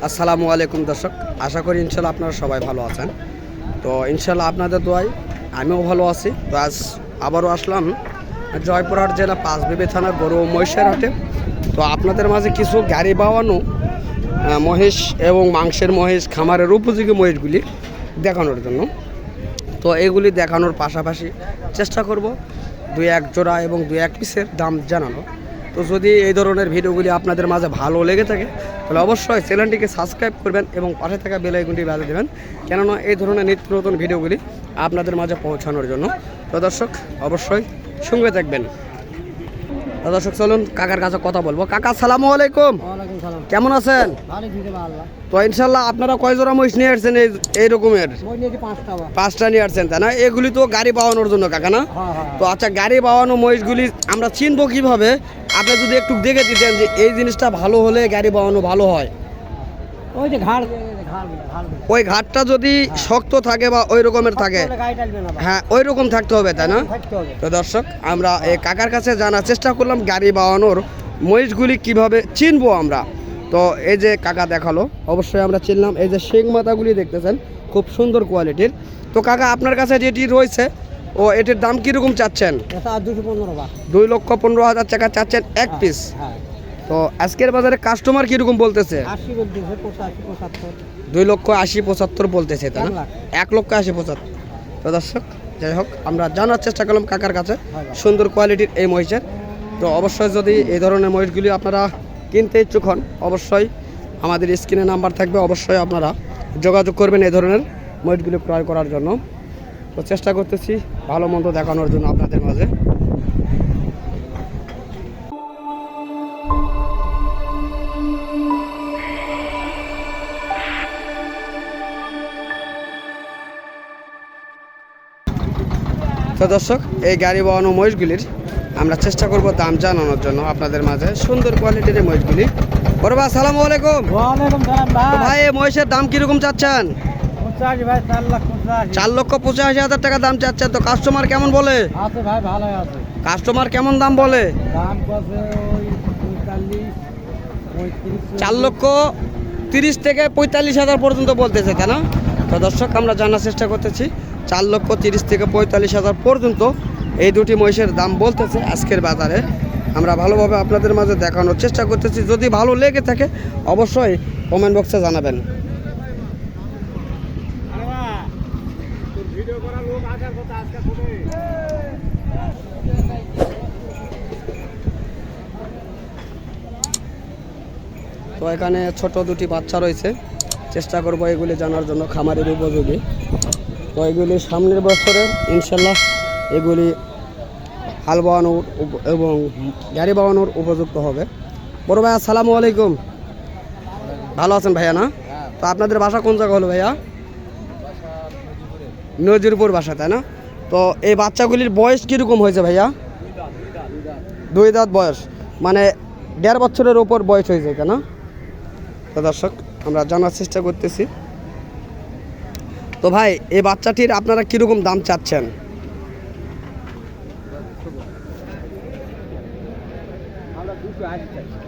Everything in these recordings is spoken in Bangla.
আসসালামু আলাইকুম দর্শক, আশা করি ইনশাল্লাহ আপনারা সবাই ভালো আছেন। তো ইনশাল্লাহ আপনাদের দোয়ায় আমিও ভালো আছি। তো আজ আবারও আসলাম জয়পুরহাট জেলা পাঁচবিবি থানা গরু ও মহিষের হাটে। তো আপনাদের মাঝে কিছু গাড়ি বাওয়ানো মহিষ এবং মাংসের মহিষ, খামারের উপযোগী মহিষগুলি দেখানোর জন্য। তো এগুলি দেখানোর পাশাপাশি চেষ্টা করব দুই এক জোড়া এবং দুই এক পিসের দাম জানানো। তো যদি এই ধরনের ভিডিওগুলি আপনাদের মাঝে ভালো লেগে থাকে তাহলে অবশ্যই চ্যানেলটিকে সাবস্ক্রাইব করবেন এবং পাশে থাকা বেল আইকনটি বাজিয়ে দেবেন, কেননা এই ধরনের নিত্য নতুন ভিডিওগুলি আপনাদের মাঝে পৌঁছানোর জন্য। তো দর্শক অবশ্যই সঙ্গে থাকবেন। তো দর্শক চলুন কাকার কাছে কথা বলবো। কাকা আসসালামু আলাইকুম, কেমন আছেন? তো ইনশাল্লাহ আপনারা কয় জোড়া মহিষ নিয়ে আসছেন? এই রকমের 5টা নিয়ে আসছেন, তাই না? এগুলি তো গাড়ি বাওয়ানোর জন্য কাকা, না? তো আচ্ছা, গাড়ি বাওয়ানো মহিষগুলি আমরা চিনবো কিভাবে? আপনি যদি একটু দেখে দিতেন যে এই জিনিসটা ভালো হলে গাড়ি বাওয়ানো ভালো হয়। ওই ঘাটটা যদি শক্ত থাকে বা ওই রকমের থাকে, হ্যাঁ ওই রকম থাকতে হবে, তাই না? তো দর্শক আমরা এই কাকার কাছে জানার চেষ্টা করলাম গাড়ি বাওয়ানোর মহিষগুলি কিভাবে চিনবো আমরা। তো এই যে কাকা দেখালো, অবশ্যই আমরা চিনলাম। এই যে শিং মাথাগুলি দেখতেছেন, খুব সুন্দর কোয়ালিটির। তো কাকা আপনার কাছে যেটি রয়েছে ও এটির দাম কীরকম চাচ্ছেন? 2,15,000 টাকা চাচ্ছেন এক পিস। তো আজকের বাজারে কাস্টমার কীরকম বলতেছে? 2,80,75 বলতেছে, তাই না? 1,80,75। তো দর্শক যাই হোক, আমরা জানার চেষ্টা করলাম কাকার কাছে সুন্দর কোয়ালিটির এই মহিষের। তো অবশ্যই যদি এই ধরনের মহিষগুলি আপনারা কিনতে ইচ্ছুক হন, অবশ্যই আমাদের স্ক্রিনে নাম্বার থাকবে, অবশ্যই আপনারা যোগাযোগ করবেন এই ধরনের মহিষগুলি ক্রয় করার জন্য। তো চেষ্টা করতেছি ভালো মন্দ দেখানোর জন্য আপনাদের মাঝে। তো দর্শক এই গাড়ি বাওয়ানো মহিষগুলির আমরা চেষ্টা করব দাম জানানোর জন্য আপনাদের মাঝে। সুন্দর কোয়ালিটির এই মহিষগুলি। বড় ভাই আসসালামু আলাইকুম। ভাই এই মহিষের দাম কিরকম চাচ্ছেন? 4,85,000 টাকা দাম চাচ্ছেন। তো কাস্টমার কেমন বলে? কাস্টমার কেমন দাম বলে? 4,30,000 থেকে 45,000 পর্যন্ত বলতেছে, তাই না? তো দর্শক আমরা জানার চেষ্টা করতেছি 4,30,000 থেকে 45,000 পর্যন্ত এই দুটি মহিষের দাম বলতেছে আজকের বাজারে। আমরা ভালোভাবে আপনাদের মাঝে দেখানোর চেষ্টা করতেছি। যদি ভালো লেগে থাকে অবশ্যই কমেন্ট বক্সে জানাবেন। তো এখানে ছোট দুটি বাচ্চা রয়েছে, চেষ্টা করব এগুলি জানার জন্য খামারের উপযোগী। তো এগুলি সামনের বছরে ইনশাল্লাহ এগুলি হাল বাওয়ানোর এবং গাড়ি বাওয়ানোর উপযুক্ত হবে। বড় ভাই আসসালামু আলাইকুম, ভালো আছেন ভাইয়া? না? তো আপনাদের বাসা কোন জায়গা হলো ভাইয়া? নজিরপুর বাসা, তাই না? তো এই বাচ্চাগুলির বয়স কীরকম হয়েছে ভাইয়া? 2 দাঁত বয়স, মানে 1.5 বছরের ওপর বয়স হয়েছে, তাই না? তো দর্শক আমরা জানার চেষ্টা করতেছি। তো ভাই এই বাচ্চাটির আপনারা কীরকম দাম চাচ্ছেন?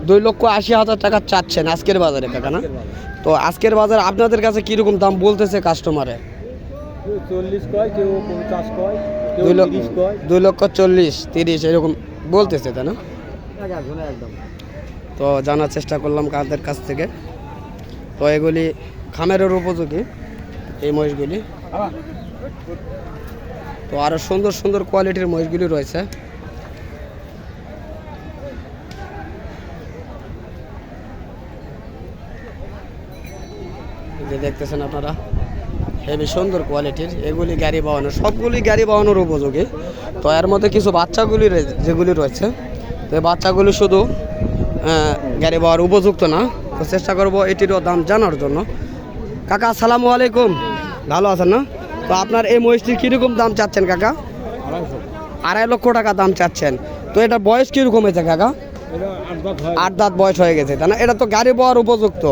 2,80,000 টাকা চাচ্ছেন আজকের বাজারে কাকা, না? তো আজকের বাজারে আপনাদের কাছে কীরকম দাম বলতেছে কাস্টমারে? 2,40,000, 30 এরকম বলতেছে, তাই না? তো জানার চেষ্টা করলাম কাদের কাছ থেকে। তো এগুলি খামারের উপযোগী এই মহিষগুলি। তো আরও সুন্দর সুন্দর কোয়ালিটির মহিষগুলি রয়েছে। যে দেখতেছেন আপনারা হেবি সুন্দর কোয়ালিটির, এগুলি গাড়ি বাওয়ানো, সবগুলি গাড়ি বাওয়ানোর উপযোগী। তো এর মধ্যে কিছু বাচ্চাগুলি যেগুলি রয়েছে, তো এই বাচ্চাগুলি শুধু গাড়ি বাওয়ার উপযুক্ত না। তো চেষ্টা করব এটিরও দাম জানার জন্য। কাকা আসসালামু আলাইকুম, ভালো আছেন? না? তো আপনার এই মহিষটির কীরকম দাম চাচ্ছেন কাকা? 2.5 লক্ষ টাকা দাম চাচ্ছেন। তো এটা বয়স কীরকম হয়েছে কাকা? 8 দাঁত বয়স হয়ে গেছে, তাই না? এটা তো গাড়ি বাওয়ার উপযুক্ত।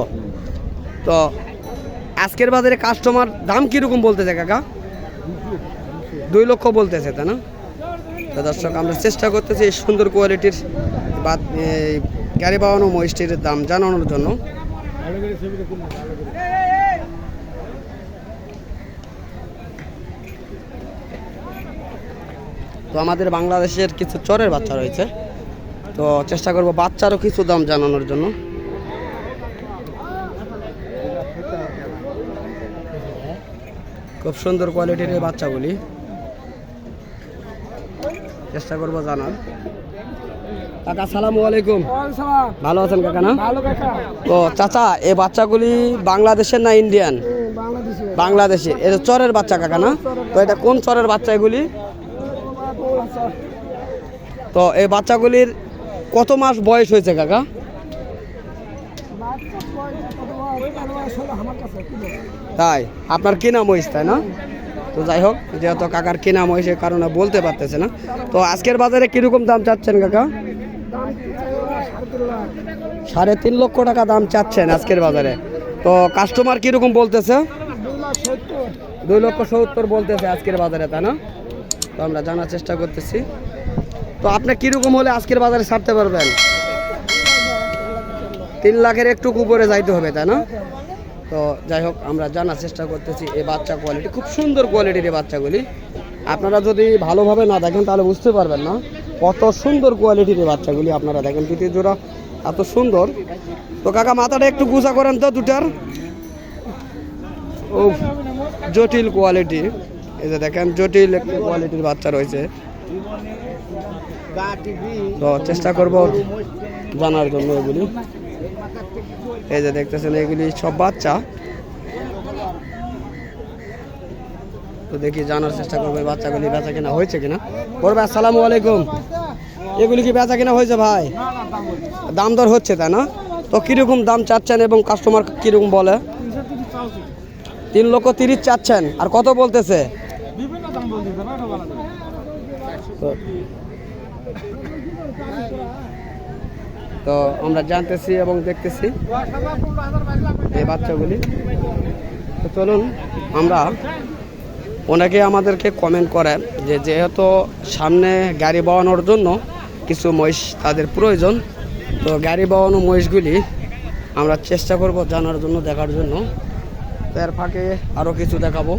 তো আজকের বাজারে কাস্টমার দাম কীরকম বলতেছে কাকা? 2 লক্ষ বলতেছে, তাই না? তো দর্শক আমরা চেষ্টা করতেছি এই সুন্দর কোয়ালিটির গাড়ি বাওয়ানো মহিষটির দাম জানানোর জন্য। তো আমাদের বাংলাদেশের কিছু চরের বাচ্চা রয়েছে, তো চেষ্টা করব বাচ্চারও কিছু দাম জানানোর জন্য। খুব সুন্দর কোয়ালিটির এই বাচ্চাগুলি, চেষ্টা করব জানার। কাকা আসসালামু আলাইকুম, ভালো আছেন কাকা? না তো চাচা, এই বাচ্চাগুলি বাংলাদেশের না ইন্ডিয়ান? বাংলাদেশি। এটা চরের বাচ্চা কাকা না? তো এটা কোন চরের বাচ্চা এগুলি? তো এই বাচ্চাগুলির কত মাস বয়স হয়েছে কাকা? তাই আপনার কিনা মহিষ, তাই না? তো যাই হোক, যেহেতু কাকার কিনা মহিষের কারণে বলতে পারতেছে না। তো আজকের বাজারে কিরকম দাম চাচ্ছেন কাকা? 3.5 লক্ষ টাকা দাম চাচ্ছেন আজকের বাজারে। তো কাস্টমার কিরকম বলতেছে? 2,70,000 বলতেছে আজকের বাজারে, তাই না? তো আমরা জানার চেষ্টা করতেছি। তো আপনি কিরকম হলে আজকের বাজারে ছাড়তে পারবেন? 3 লাখের একটু উপরে যাইতে হবে, তাই না? তো যাই হোক, আমরা জানার চেষ্টা করতেছি। এই বাচ্চা কোয়ালিটি খুব সুন্দর কোয়ালিটির এই বাচ্চাগুলি। আপনারা যদি ভালোভাবে না দেখেন তাহলে বুঝতে পারবেন না কত সুন্দর কোয়ালিটির এই বাচ্চাগুলি। আপনারা দেখেন দুটি জোড়া এত সুন্দর। তো কাকা মাথাটা একটু গুছা করেন তো দুটার। ও জটিল কোয়ালিটি, এই যে দেখেন জটিল একটি কোয়ালিটির বাচ্চা রয়েছে। তো চেষ্টা করব জানার জন্য এগুলি। এই যে দেখতেছেন এগুলি সব বাচ্চা। তো দেখি জানার চেষ্টা করবো এই বাচ্চাগুলি বেচা কিনা হয়েছে কিনা। বড় ভাই আসসালামু আলাইকুম, এগুলি কি বেচা কিনা হয়েছে ভাই? দাম দর হচ্ছে, তাই না? তো কিরকম দাম চাচ্ছেন এবং কাস্টমার কিরকম বলে? 3,30,000 চাচ্ছেন, আর কত বলতেছে? তো আমরা জানতেছি এবং দেখতেছি এই বাচ্চাগুলি। তো চলুন, আমরা অনেকে আমাদেরকে কমেন্ট করেন যে যেহেতু সামনে গাড়ি বাওয়ানোর জন্য কিছু মহিষ তাদের প্রয়োজন, তো গাড়ি বাওয়ানো মহিষগুলি আমরা চেষ্টা করব জানার জন্য, দেখার জন্য। তো এর ফাঁকে আরও কিছু দেখাবো।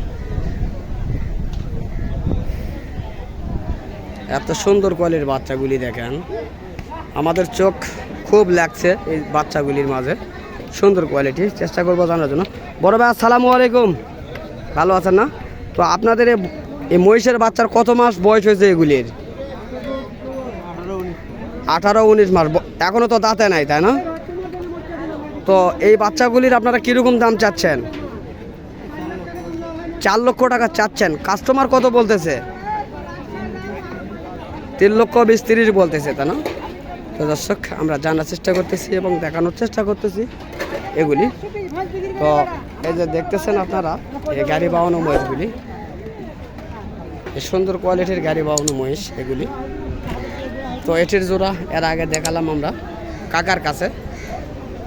এত সুন্দর কোয়ালিটির বাচ্চাগুলি দেখেন, আমাদের চোখ খুব লাগছে এই বাচ্চাগুলির মাঝে। সুন্দর কোয়ালিটি, চেষ্টা করবো জানার জন্য। বড় ভাই আসসালামু আলাইকুম, ভালো আছেন না? তো আপনাদের এই মহিষের বাচ্চার কত মাস বয়স হয়েছে এগুলির? 18-19 মাস। এখনো তো দাঁতে নাই, তাই না? তো এই বাচ্চাগুলির আপনারা কিরকম দাম চাচ্ছেন? 4 লক্ষ টাকা চাচ্ছেন। কাস্টমার কত বলতেছে? 3,20,30 বলতেছে, তাই না? তো দর্শক, আমরা জানার চেষ্টা করতেছি এবং দেখানোর চেষ্টা করতেছি এগুলি। তো এই যে দেখতেছেন আপনারা এই গাড়ি বাওয়ানো মহিষগুলি, এই সুন্দর কোয়ালিটির গাড়ি বাওয়ানো মহিষ এগুলি। তো এটির জোড়া এর আগে দেখালাম আমরা কাকার কাছে,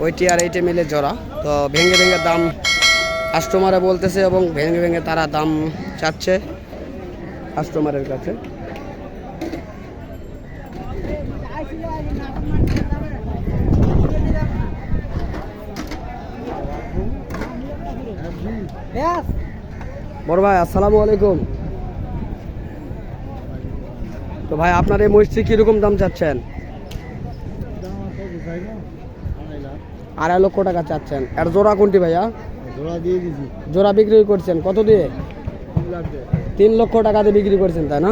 ওইটি আর এইটি মিলে জোড়া। তো ভেঙে ভেঙে দাম কাস্টমারে বলতেছে এবং ভেঙে ভেঙে তারা দাম চাচ্ছে কাস্টমারের কাছে। বড় ভাই আসসালামু আলাইকুম। তো ভাই আপনার এই মহিষটি কিরকম দাম চাচ্ছেন? 2.5 লক্ষ টাকা চাচ্ছেন। এর জোড়া কোনটি ভাইয়া? জোড়া বিক্রি করছেন কত দিয়ে? 3 লক্ষ টাকা দিয়ে বিক্রি করছেন, তাই না?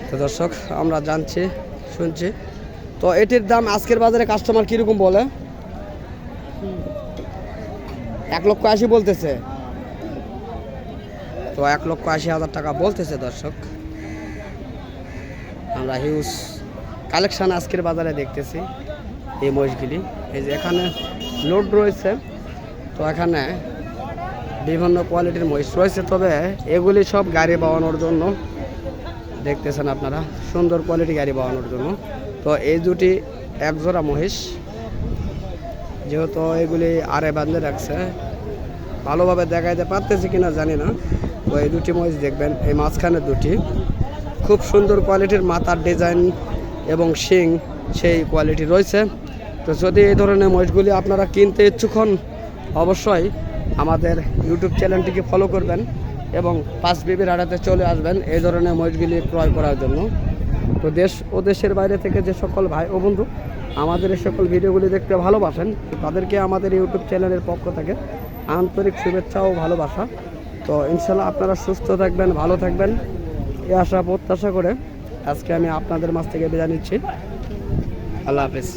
তো দর্শক, আমরা জানছি শুনছি। তো এটির দাম আজকের বাজারে কাস্টমার কিরকম বলে? 1,80,000 বলতেছে। তো 1,80,000 টাকা বলতেছে। দর্শক, আমরা হিউজ কালেকশান আজকের বাজারে দেখতেছি এই মহিষগুলি। এই যে এখানে লোড রয়েছে, তো এখানে বিভিন্ন কোয়ালিটির মহিষ রয়েছে, তবে এগুলি সব গাড়ি বাওয়ানোর জন্য দেখতেছেন আপনারা, সুন্দর কোয়ালিটি গাড়ি বাওয়ানোর জন্য। তো এই দুটি একজোড়া মহিষ, যেহেতু এগুলি আরে বাঁধে রাখছে, ভালোভাবে দেখাইতে পারতেছি কিনা জানি না। তো এই দুটি মহিষ দেখবেন, এই মাঝখানে দুটি খুব সুন্দর কোয়ালিটির মাথার ডিজাইন এবং শিং সেই কোয়ালিটি রয়েছে। তো যদি এই ধরনের মহিষগুলি আপনারা কিনতে ইচ্ছুক হন অবশ্যই আমাদের ইউটিউব চ্যানেলটিকে ফলো করবেন এবং 5 বিবির হাটাতে চলে আসবেন এই ধরনের মহিষগুলি ক্রয় করার জন্য। তো দেশ ও দেশের বাইরে থেকে যে সকল ভাই ও বন্ধু আমাদের এই সকল ভিডিওগুলি দেখতে ভালোবাসেন তাদেরকে আমাদের ইউটিউব চ্যানেলের পক্ষ থেকে আন্তরিক শুভেচ্ছা ও ভালোবাসা। তো ইনশাল্লাহ আপনারা সুস্থ থাকবেন, ভালো থাকবেন এই আশা প্রত্যাশা করে আজকে আমি আপনাদের মাঝ থেকে বিদায় নিচ্ছি। আল্লাহ হাফেজ।